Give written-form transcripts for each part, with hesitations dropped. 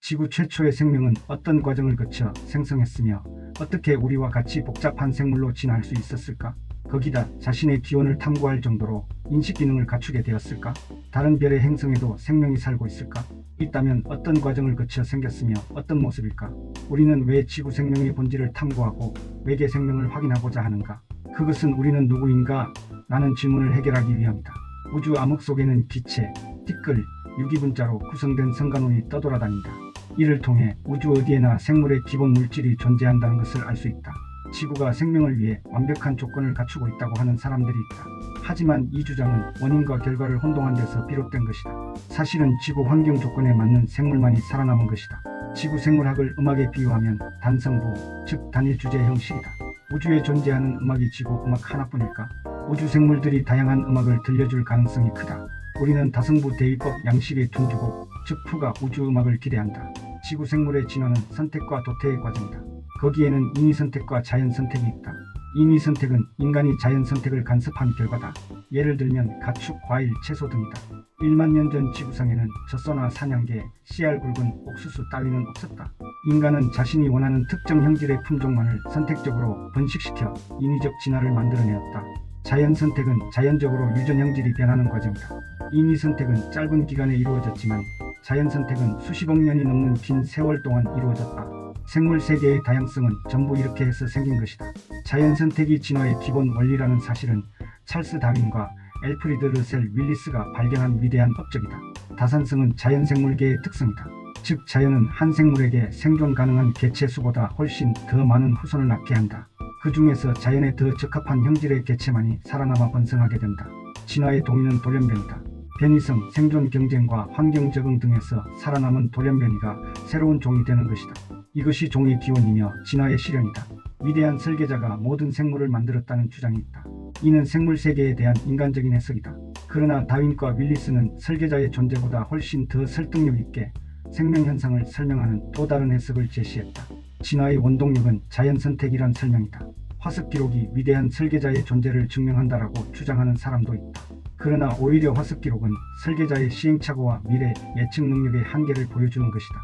지구 최초의 생명은 어떤 과정을 거쳐 생성했으며 어떻게 우리와 같이 복잡한 생물로 진화할 수 있었을까? 거기다 자신의 기원을 탐구할 정도로 인식 기능을 갖추게 되었을까? 다른 별의 행성에도 생명이 살고 있을까? 있다면 어떤 과정을 거쳐 생겼으며 어떤 모습일까? 우리는 왜 지구 생명의 본질을 탐구하고 외계 생명을 확인하고자 하는가? 그것은 우리는 누구인가? 라는 질문을 해결하기 위함이다. 우주 암흑 속에는 기체, 티끌, 유기분자로 구성된 성간호이 떠돌아다닌다. 이를 통해 우주 어디에나 생물의 기본 물질이 존재한다는 것을 알 수 있다. 지구가 생명을 위해 완벽한 조건을 갖추고 있다고 하는 사람들이 있다. 하지만 이 주장은 원인과 결과를 혼동한 데서 비롯된 것이다. 사실은 지구 환경 조건에 맞는 생물만이 살아남은 것이다. 지구 생물학을 음악에 비유하면 단성부, 즉 단일 주제 형식이다. 우주에 존재하는 음악이 지구 음악 하나뿐일까? 우주 생물들이 다양한 음악을 들려줄 가능성이 크다. 우리는 다성부 대위법 양식의 둔주곡, 즉 푸가 우주 음악을 기대한다. 지구 생물의 진화는 선택과 도태의 과정이다. 거기에는 인위 선택과 자연 선택이 있다. 인위 선택은 인간이 자연 선택을 간섭한 결과다. 예를 들면 가축, 과일, 채소 등이다. 1만 년 전 지구상에는 젖소나 사냥개, 씨알 굵은 옥수수 따위는 없었다. 인간은 자신이 원하는 특정 형질의 품종만을 선택적으로 번식시켜 인위적 진화를 만들어내었다. 자연 선택은 자연적으로 유전 형질이 변하는 과정이다. 인위 선택은 짧은 기간에 이루어졌지만 자연 선택은 수십억 년이 넘는 긴 세월 동안 이루어졌다. 생물 세계의 다양성은 전부 이렇게 해서 생긴 것이다. 자연 선택이 진화의 기본 원리라는 사실은 찰스 다윈과 엘프리드 러셀 윌리스가 발견한 위대한 업적이다. 다산성은 자연 생물계의 특성이다. 즉 자연은 한 생물에게 생존 가능한 개체 수보다 훨씬 더 많은 후손을 낳게 한다. 그 중에서 자연에 더 적합한 형질의 개체만이 살아남아 번성하게 된다. 진화의 동의는 돌연변이다. 변이성, 생존 경쟁과 환경 적응 등에서 살아남은 돌연변이가 새로운 종이 되는 것이다. 이것이 종의 기원이며 진화의 실현이다. 위대한 설계자가 모든 생물을 만들었다는 주장이 있다. 이는 생물 세계에 대한 인간적인 해석이다. 그러나 다윈과 윌리스는 설계자의 존재보다 훨씬 더 설득력 있게 생명 현상을 설명하는 또 다른 해석을 제시했다. 진화의 원동력은 자연 선택이란 설명이다. 화석 기록이 위대한 설계자의 존재를 증명한다라고 주장하는 사람도 있다. 그러나 오히려 화석 기록은 설계자의 시행착오와 미래 예측 능력의 한계를 보여주는 것이다.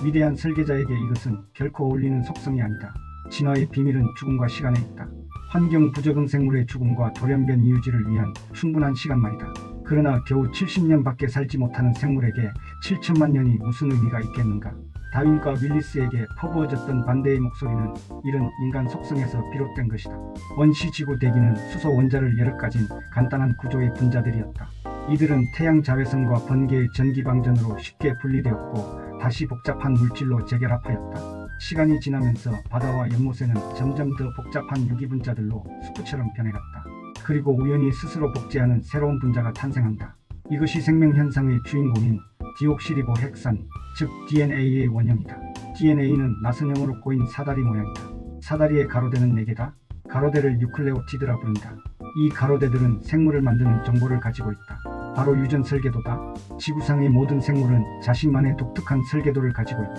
위대한 설계자에게 이것은 결코 어울리는 속성이 아니다. 진화의 비밀은 죽음과 시간에 있다. 환경 부적응 생물의 죽음과 돌연변 이유지를 위한 충분한 시간 말이다. 그러나 겨우 70년밖에 살지 못하는 생물에게 7천만 년이 무슨 의미가 있겠는가? 다윈과 윌리스에게 퍼부어졌던 반대의 목소리는 이런 인간 속성에서 비롯된 것이다. 원시지구 대기는 수소 원자를 여러 가진 간단한 구조의 분자들이었다. 이들은 태양 자외선과 번개의 전기방전으로 쉽게 분리되었고 다시 복잡한 물질로 재결합하였다. 시간이 지나면서 바다와 연못에는 점점 더 복잡한 유기분자들로 수프처럼 변해갔다. 그리고 우연히 스스로 복제하는 새로운 분자가 탄생한다. 이것이 생명현상의 주인공인 디옥시리보 핵산, 즉 DNA의 원형이다. DNA는 나선형으로 꼬인 사다리 모양이다. 사다리의 가로대는 4개다. 가로대를 뉴클레오티드라 부른다. 이 가로대들은 생물을 만드는 정보를 가지고 있다. 바로 유전 설계도다. 지구상의 모든 생물은 자신만의 독특한 설계도를 가지고 있다.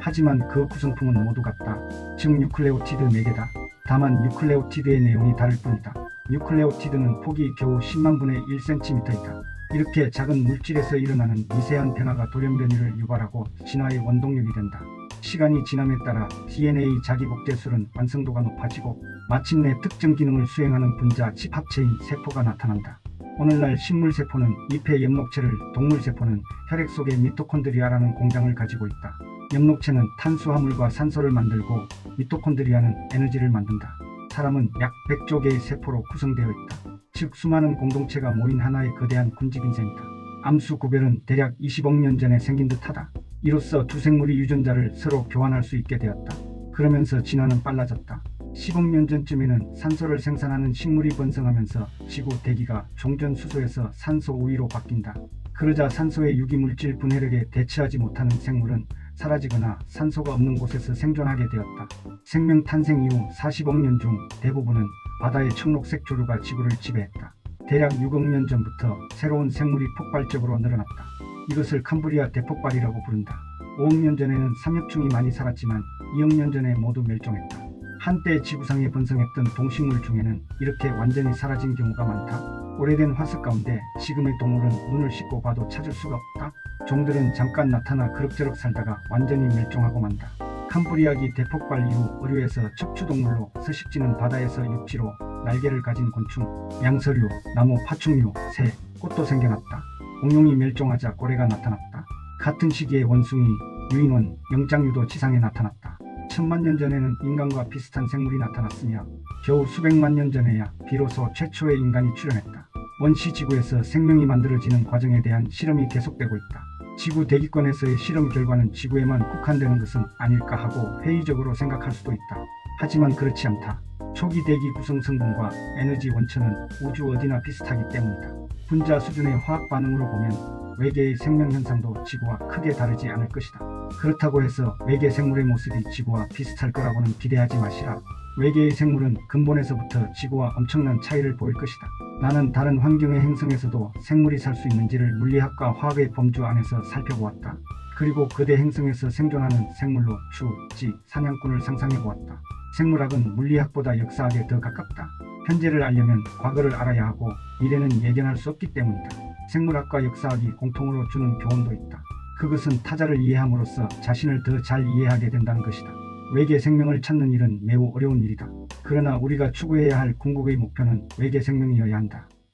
하지만 그 구성품은 모두 같다. 즉 뉴클레오티드 4개다. 다만 뉴클레오티드의 내용이 다를 뿐이다. 뉴클레오티드는 폭이 겨우 10만 분의 1cm이다. 이렇게 작은 물질에서 일어나는 미세한 변화가 돌연변이를 유발하고 진화의 원동력이 된다. 시간이 지남에 따라 DNA 자기복제술은 완성도가 높아지고 마침내 특정 기능을 수행하는 분자 집합체인 세포가 나타난다. 오늘날 식물세포는 잎의 엽록체를, 동물세포는 혈액 속의 미토콘드리아라는 공장을 가지고 있다. 엽록체는 탄수화물과 산소를 만들고 미토콘드리아는 에너지를 만든다. 사람은 약 100조 개의 세포로 구성되어 있다. 즉 수많은 공동체가 모인 하나의 거대한 군집인 셈이다. 암수 구별은 대략 20억 년 전에 생긴 듯하다. 이로써 두 생물이 유전자를 서로 교환할 수 있게 되었다. 그러면서 진화는 빨라졌다. 10억 년 전쯤에는 산소를 생산하는 식물이 번성하면서 지구 대기가 종전수소에서 산소 우위로 바뀐다. 그러자 산소의 유기물질 분해력에 대처하지 못하는 생물은 사라지거나 산소가 없는 곳에서 생존하게 되었다. 생명 탄생 이후 40억 년 중 대부분은 바다의 청록색 조류가 지구를 지배했다. 대략 6억 년 전부터 새로운 생물이 폭발적으로 늘어났다. 이것을 캄브리아 대폭발이라고 부른다. 5억 년 전에는 삼엽충이 많이 살았지만 2억 년 전에 모두 멸종했다. 한때 지구상에 번성했던 동식물 중에는 이렇게 완전히 사라진 경우가 많다. 오래된 화석 가운데 지금의 동물은 눈을 씻고 봐도 찾을 수가 없다. 종들은 잠깐 나타나 그럭저럭 살다가 완전히 멸종하고 만다. 캄브리아기 대폭발 이후 어류에서 척추동물로 서식지는 바다에서 육지로 날개를 가진 곤충, 양서류, 나무 파충류, 새, 꽃도 생겨났다. 공룡이 멸종하자 고래가 나타났다. 같은 시기에 원숭이, 유인원, 영장류도 지상에 나타났다. 천만 년 전에는 인간과 비슷한 생물이 나타났으며 겨우 수백만 년 전에야 비로소 최초의 인간이 출현했다. 원시 지구에서 생명이 만들어지는 과정에 대한 실험이 계속되고 있다. 지구 대기권에서의 실험 결과는 지구에만 국한되는 것은 아닐까 하고 회의적으로 생각할 수도 있다. 하지만 그렇지 않다. 초기 대기 구성 성분과 에너지 원천은 우주 어디나 비슷하기 때문이다. 분자 수준의 화학 반응으로 보면 외계의 생명 현상도 지구와 크게 다르지 않을 것이다. 그렇다고 해서 외계 생물의 모습이 지구와 비슷할 거라고는 기대하지 마시라. 외계의 생물은 근본에서부터 지구와 엄청난 차이를 보일 것이다. 나는 다른 환경의 행성에서도 생물이 살 수 있는지를 물리학과 화학의 범주 안에서 살펴보았다. 그리고 거대 행성에서 생존하는 생물로 주, 지, 사냥꾼을 상상해보았다. 생물학은 물리학보다 역사학에 더 가깝다. 현재를 알려면 과거를 알아야 하고 미래는 예견할 수 없기 때문이다. 생물학과 역사학이 공통으로 주는 교훈도 있다. 그것은 타자를 이해함으로써 자신을 더 잘 이해하게 된다는 것이다. 외계 생명을 찾는 일은 매우 어려운 일이다. 그러나 우리가 추구해야 할 궁극의 목표는 외계 생명이어야 한다.